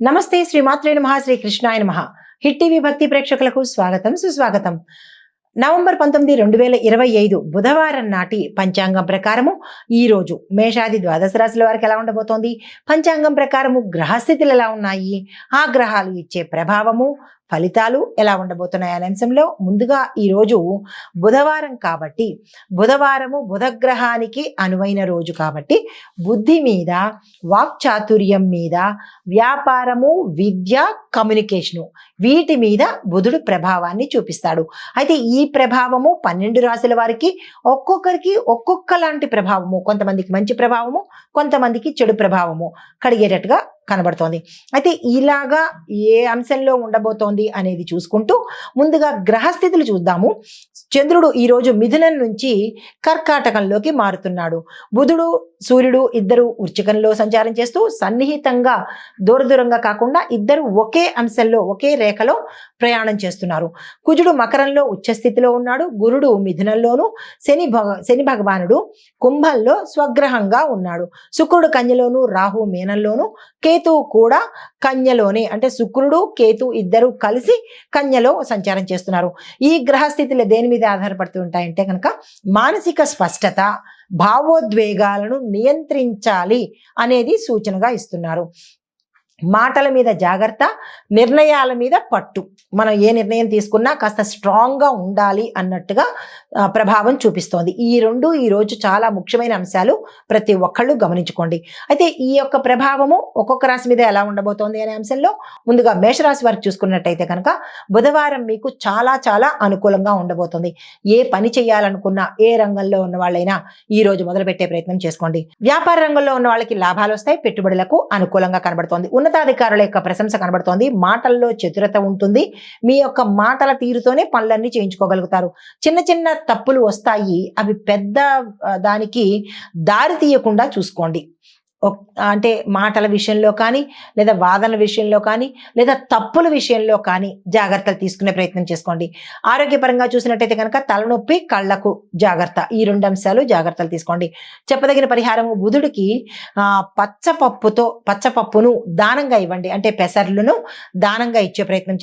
నమస్తే శ్రీమాత్రే నమః శ్రీ కృష్ణాయ నమః. హిట్ టీవీ భక్తి ప్రేక్షకులకు స్వాగతం సుస్వాగతం. నవంబర్ 19, 2025 బుధవారం నాటి పంచాంగం ప్రకారము ఈ రోజు మేషాది ద్వాదశ రాశుల వారికి ఎలా ఉండబోతోంది, పంచాంగం ప్రకారము గ్రహస్థితులు ఎలా ఉన్నాయి, ఆ గ్రహాలు ఇచ్చే ప్రభావము ఫలితాలు ఎలా ఉండబోతున్నాయి అనే అంశంలో ముందుగా ఈరోజు బుధవారం కాబట్టి బుధవారము బుధగ్రహానికి అనువైన రోజు కాబట్టి బుద్ధి మీద, వాక్చాతుర్యం మీద, వ్యాపారము, విద్య, కమ్యూనికేషను వీటి మీద బుధుడు ప్రభావాన్ని చూపిస్తాడు. అయితే ఈ ప్రభావము 12 రాశుల వారికి ఒక్కొక్కరికి ఒక్కొక్కలాంటి ప్రభావము, కొంతమందికి మంచి ప్రభావము, కొంతమందికి చెడు ప్రభావము కడిగేటట్టుగా కనబడుతోంది. అయితే ఇలాగా ఏ అంశంలో ఉండబోతోంది అనేది చూసుకుంటూ ముందుగా గ్రహస్థితులు చూద్దాము. చంద్రుడు ఈరోజు మిథునం నుంచి కర్కాటకంలోకి మారుతున్నాడు. బుధుడు, సూర్యుడు ఇద్దరు వృశ్చికంలో సంచారం చేస్తూ సన్నిహితంగా దూరంగా కాకుండా ఇద్దరు ఒకే అంశంలో ఒకే రేఖలో ప్రయాణం చేస్తున్నారు. కుజుడు మకరంలో ఉచ్చస్థితిలో ఉన్నాడు. గురుడు మిథునంలోను, శని భగవానుడు కుంభంలో స్వగ్రహంగా ఉన్నాడు. శుక్రుడు కన్యలోను, రాహు మీనంలోను, కేతువు కూడా కన్యలోనే, అంటే శుక్రుడు కేతు ఇద్దరు కలిసి కన్యలో సంచారం చేస్తున్నారు. ఈ గ్రహస్థితులు దేని మీద ఆధారపడుతూ ఉంటాయంటే కనుక మానసిక స్పష్టత, భావోద్వేగాలను నియంత్రించాలి అనేది సూచనగా ఇస్తున్నారు. మాటల మీద జాగ్రత్త, నిర్ణయాల మీద పట్టు. మనం ఏ నిర్ణయం తీసుకున్నా కాస్త స్ట్రాంగ్గా ఉండాలి అన్నట్టుగా ప్రభావం చూపిస్తోంది. ఈ రెండు ఈరోజు చాలా ముఖ్యమైన అంశాలు, ప్రతి ఒక్కళ్ళు గమనించుకోండి. అయితే ఈ యొక్క ప్రభావము ఒక్కొక్క రాశి మీద ఎలా ఉండబోతోంది అనే అంశంలో ముందుగా మేషరాశి వారికి చూసుకున్నట్టయితే కనుక బుధవారం మీకు చాలా చాలా అనుకూలంగా ఉండబోతోంది. ఏ పని చేయాలనుకున్నా, ఏ రంగంలో ఉన్న వాళ్ళైనా ఈ రోజు మొదలుపెట్టే ప్రయత్నం చేసుకోండి. వ్యాపార రంగంలో ఉన్న వాళ్ళకి లాభాలు వస్తాయి, పెట్టుబడులకు అనుకూలంగా కనబడుతోంది. ఉన్నతాధికారుల యొక్క ప్రశంస కనబడుతోంది. మాటల్లో చతురత ఉంటుంది. మీ యొక్క మాటల తీరుతోనే పనులన్నీ చేయించుకోగలుగుతారు. చిన్న చిన్న తప్పులు వస్తాయి, అవి పెద్ద దానికి దారి తీయకుండా చూసుకోండి. అంటే మాటల విషయంలో కానీ, లేదా వాదన విషయంలో కానీ, లేదా తప్పుల విషయంలో కానీ జాగ్రత్తలు తీసుకునే ప్రయత్నం చేసుకోండి. ఆరోగ్యపరంగా చూసినట్టయితే కనుక తలనొప్పి, కళ్ళకు జాగ్రత్త, ఈ 2 అంశాలు జాగ్రత్తలు తీసుకోండి. చెప్పదగిన పరిహారము బుధుడికి పచ్చపప్పును దానంగా ఇవ్వండి. అంటే పెసర్లను దానంగా ఇచ్చే ప్రయత్నం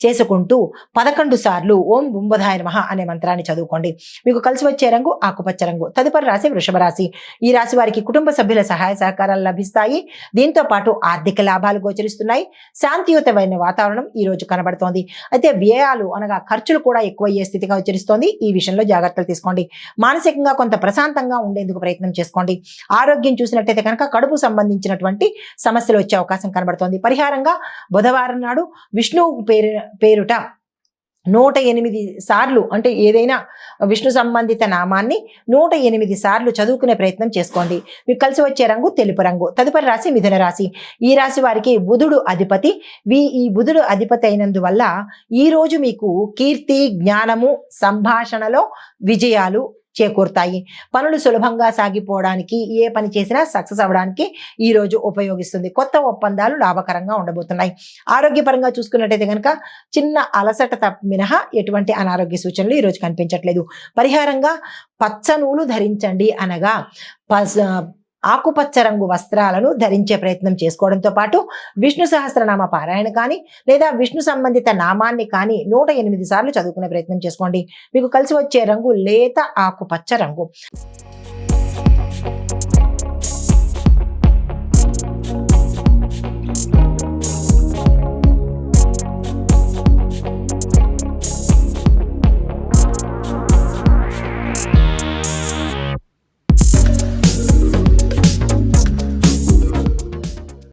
చేసుకుంటూ 11 సార్లు ఓం బుంబధాయ నమః అనే మంత్రాన్ని చదువుకోండి. మీకు కలిసి వచ్చే రంగు ఆకుపచ్చ రంగు. తదుపరి రాశి వృషభ రాశి. ఈ రాశి వారికి కుటుంబ సభ్యుల సహాయ సహకారాలు లభిస్తాయి. దీంతో పాటు ఆర్థిక లాభాలు గోచరిస్తున్నాయి. శాంతియుతమైన వాతావరణం ఈ రోజు కనబడుతోంది. అయితే వ్యయాలు అనగా ఖర్చులు కూడా ఎక్కువయ్యే స్థితిగా గోచరిస్తోంది. ఈ విషయంలో జాగ్రత్తలు తీసుకోండి. మానసికంగా కొంత ప్రశాంతంగా ఉండేందుకు ప్రయత్నం చేసుకోండి. ఆరోగ్యం చూసినట్టయితే కనుక కడుపు సంబంధించినటువంటి సమస్యలు వచ్చే అవకాశం కనబడుతోంది. పరిహారంగా బుధవారం నాడు విష్ణువు పేరుట 108 సార్లు, అంటే ఏదైనా విష్ణు సంబంధిత నామాన్ని 108 సార్లు చదువుకునే ప్రయత్నం చేసుకోండి. మీకు కలిసి వచ్చే రంగు తెలుపు రంగు. తదుపరి రాశి మిథున రాశి. ఈ రాశి వారికి బుధుడు అధిపతి. ఈ బుధుడు అధిపతి అయినందువల్ల ఈ రోజు మీకు కీర్తి, జ్ఞానము, సంభాషణలో విజయాలు చేకూరుతాయి. పనులు సులభంగా సాగిపోవడానికి, ఏ పని చేసినా సక్సెస్ అవ్వడానికి ఈ రోజు ఉపయోగిస్తుంది. కొత్త ఒప్పందాలు లాభకరంగా ఉండబోతున్నాయి. ఆరోగ్యపరంగా చూసుకున్నట్టయితే కనుక చిన్న అలసట మినహా ఎటువంటి అనారోగ్య సూచనలు ఈ రోజు కనిపించట్లేదు. పరిహారంగా పచ్చ నూలు ధరించండి, అనగా ఆకుపచ్చ రంగు వస్త్రాలను ధరించే ప్రయత్నం చేసుకోవడంతో పాటు విష్ణు సహస్రనామ పారాయణ కానీ, లేదా విష్ణు సంబంధిత నామాన్ని కానీ 108 సార్లు చదువుకునే ప్రయత్నం చేసుకోండి. మీకు కలిసి వచ్చే రంగు లేత ఆకుపచ్చ రంగు.